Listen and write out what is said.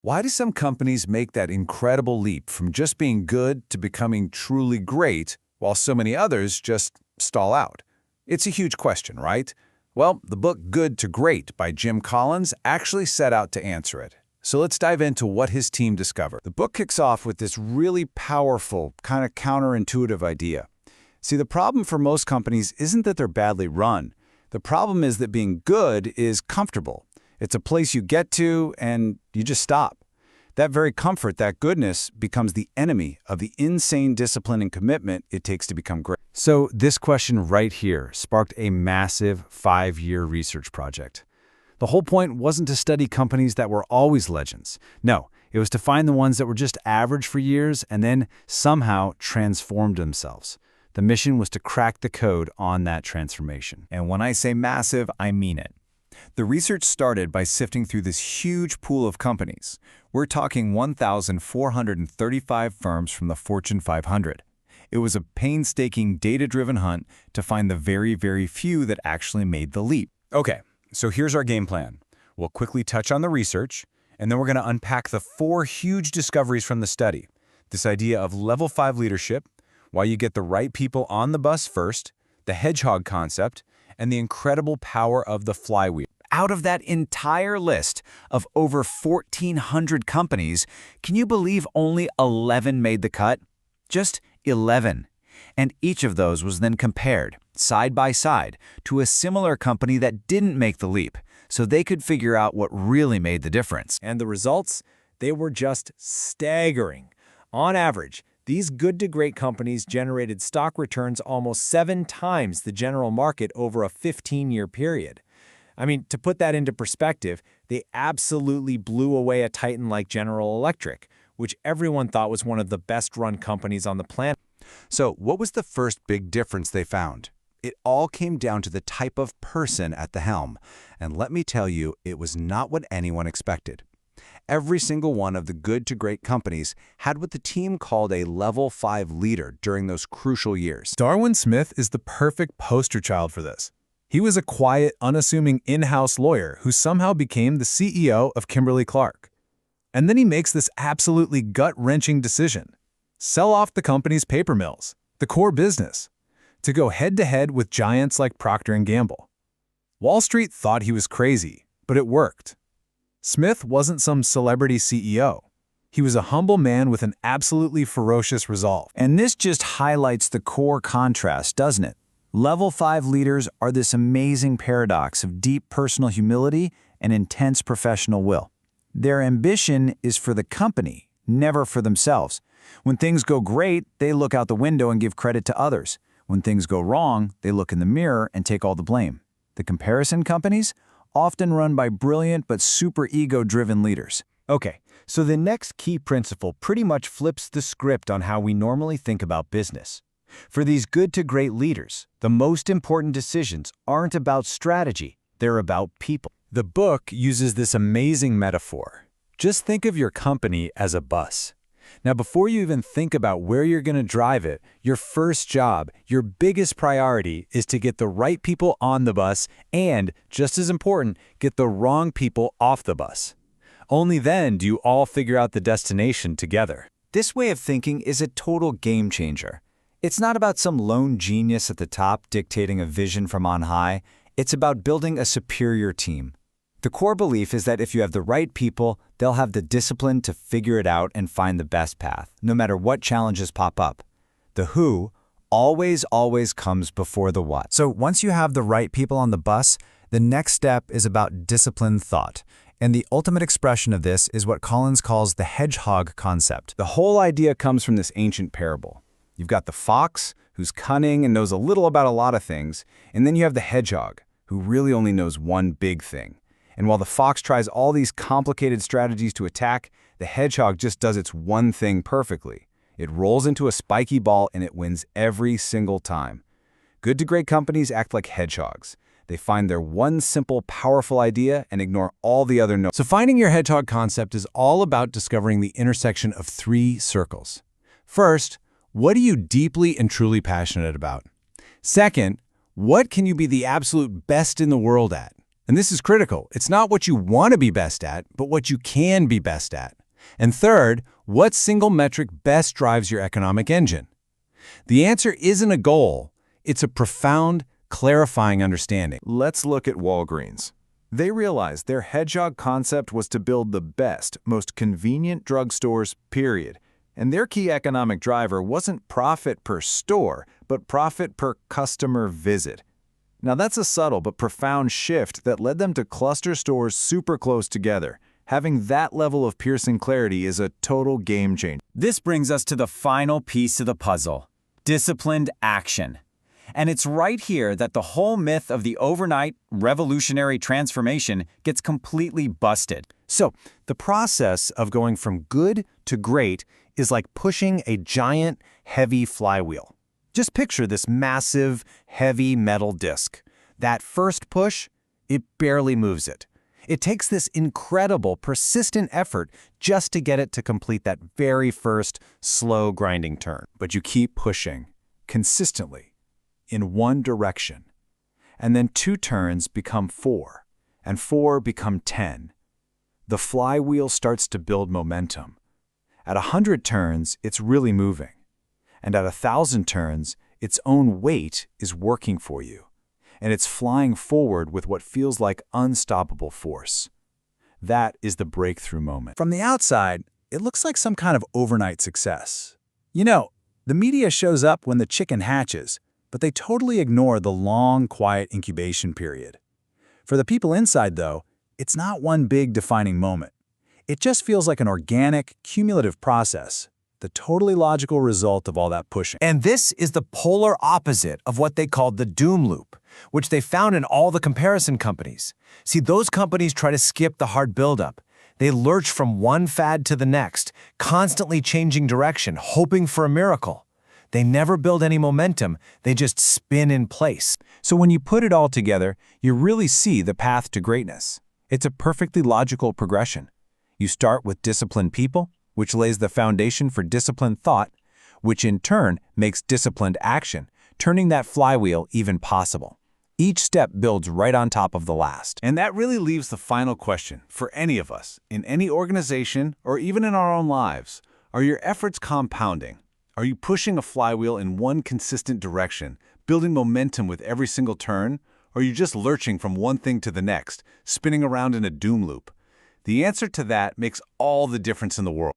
Why do some companies make that incredible leap from just being good to becoming truly great, while so many others just stall out? It's a huge question, right? Well, the book Good to Great by Jim Collins actually set out to answer it. So let's dive into what his team discovered. The book kicks off with this really powerful, kind of counterintuitive idea. See, the problem for most companies isn't that they're badly run. The problem is that being good is comfortable. It's a place you get to and you just stop. That very comfort, that goodness, becomes the enemy of the insane discipline and commitment it takes to become great. So this question right here sparked a massive 5-year research project. The whole point wasn't to study companies that were always legends. No, it was to find the ones that were just average for years and then somehow transformed themselves. The mission was to crack the code on that transformation. And when I say massive, I mean it. The research started by sifting through this huge pool of companies. We're talking 1,435 firms from the Fortune 500. It was a painstaking, data-driven hunt to find the very, very few that actually made the leap. Okay, so here's our game plan. We'll quickly touch on the research, and then we're going to unpack the 4 huge discoveries from the study. This idea of level 5 leadership, why you get the right people on the bus first, the hedgehog concept, and the incredible power of the flywheel. Out of that entire list of over 1,400 companies, can you believe only 11 made the cut? Just 11. And each of those was then compared, side by side, to a similar company that didn't make the leap, so they could figure out what really made the difference. And the results? They were just staggering. On average, these good to great companies generated stock returns almost 7 times the general market over a 15-year period. I mean, to put that into perspective, they absolutely blew away a titan like General Electric, which everyone thought was one of the best-run companies on the planet. So what was the first big difference they found? It all came down to the type of person at the helm. And let me tell you, it was not what anyone expected. Every single one of the good to great companies had what the team called a level 5 leader during those crucial years. Darwin Smith is the perfect poster child for this. He was a quiet, unassuming in-house lawyer who somehow became the CEO of Kimberly-Clark. And then he makes this absolutely gut-wrenching decision: sell off the company's paper mills, the core business, to go head-to-head with giants like Procter & Gamble. Wall Street thought he was crazy, but it worked. Smith wasn't some celebrity CEO. He was a humble man with an absolutely ferocious resolve. And this just highlights the core contrast, doesn't it? Level 5 leaders are this amazing paradox of deep personal humility and intense professional will. Their ambition is for the company, never for themselves. When things go great, they look out the window and give credit to others. When things go wrong, they look in the mirror and take all the blame. The comparison companies, often run by brilliant but super ego-driven leaders. Okay, so the next key principle pretty much flips the script on how we normally think about business. For these good to great leaders, the most important decisions aren't about strategy, they're about people. The book uses this amazing metaphor. Just think of your company as a bus. Now, before you even think about where you're going to drive it, your first job, your biggest priority is to get the right people on the bus and, just as important, get the wrong people off the bus. Only then do you all figure out the destination together. This way of thinking is a total game changer. It's not about some lone genius at the top dictating a vision from on high. It's about building a superior team. The core belief is that if you have the right people, they'll have the discipline to figure it out and find the best path, no matter what challenges pop up. The who always comes before the what. So once you have the right people on the bus, the next step is about disciplined thought. And the ultimate expression of this is what Collins calls the hedgehog concept. The whole idea comes from this ancient parable. You've got the fox, who's cunning and knows a little about a lot of things, and then you have the hedgehog, who really only knows one big thing. And while the fox tries all these complicated strategies to attack, the hedgehog just does its one thing perfectly. It rolls into a spiky ball and it wins every single time. Good to great companies act like hedgehogs. They find their one simple, powerful idea and ignore all the other no's. So finding your hedgehog concept is all about discovering the intersection of 3 circles. First, what are you deeply and truly passionate about? Second, what can you be the absolute best in the world at? And this is critical. It's not what you want to be best at, but what you can be best at. And third, what single metric best drives your economic engine? The answer isn't a goal. It's a profound, clarifying understanding. Let's look at Walgreens. They realized their hedgehog concept was to build the best, most convenient drugstores, period. And their key economic driver wasn't profit per store, but profit per customer visit. Now that's a subtle but profound shift that led them to cluster stores super close together. Having that level of piercing clarity is a total game changer. This brings us to the final piece of the puzzle: disciplined action. And it's right here that the whole myth of the overnight, revolutionary transformation gets completely busted. So, the process of going from good to great is like pushing a giant, heavy flywheel. Just picture this massive, heavy metal disc. That first push, it barely moves it. It takes this incredible, persistent effort just to get it to complete that very first, slow grinding turn. But you keep pushing, consistently, in one direction. And then 2 turns become 4, and 4 become 10. The flywheel starts to build momentum. At 100 turns, it's really moving. And at 1,000 turns, its own weight is working for you. And it's flying forward with what feels like unstoppable force. That is the breakthrough moment. From the outside, it looks like some kind of overnight success. You know, the media shows up when the chicken hatches, but they totally ignore the long, quiet incubation period. For the people inside, though, it's not one big defining moment. It just feels like an organic, cumulative process, the totally logical result of all that pushing. And this is the polar opposite of what they called the doom loop, which they found in all the comparison companies. See, those companies try to skip the hard buildup. They lurch from one fad to the next, constantly changing direction, hoping for a miracle. They never build any momentum, they just spin in place. So when you put it all together, you really see the path to greatness. It's a perfectly logical progression. You start with disciplined people, which lays the foundation for disciplined thought, which in turn makes disciplined action, turning that flywheel even possible. Each step builds right on top of the last. And that really leaves the final question for any of us, in any organization or even in our own lives. Are your efforts compounding? Are you pushing a flywheel in one consistent direction, building momentum with every single turn? Or are you just lurching from one thing to the next, spinning around in a doom loop? The answer to that makes all the difference in the world.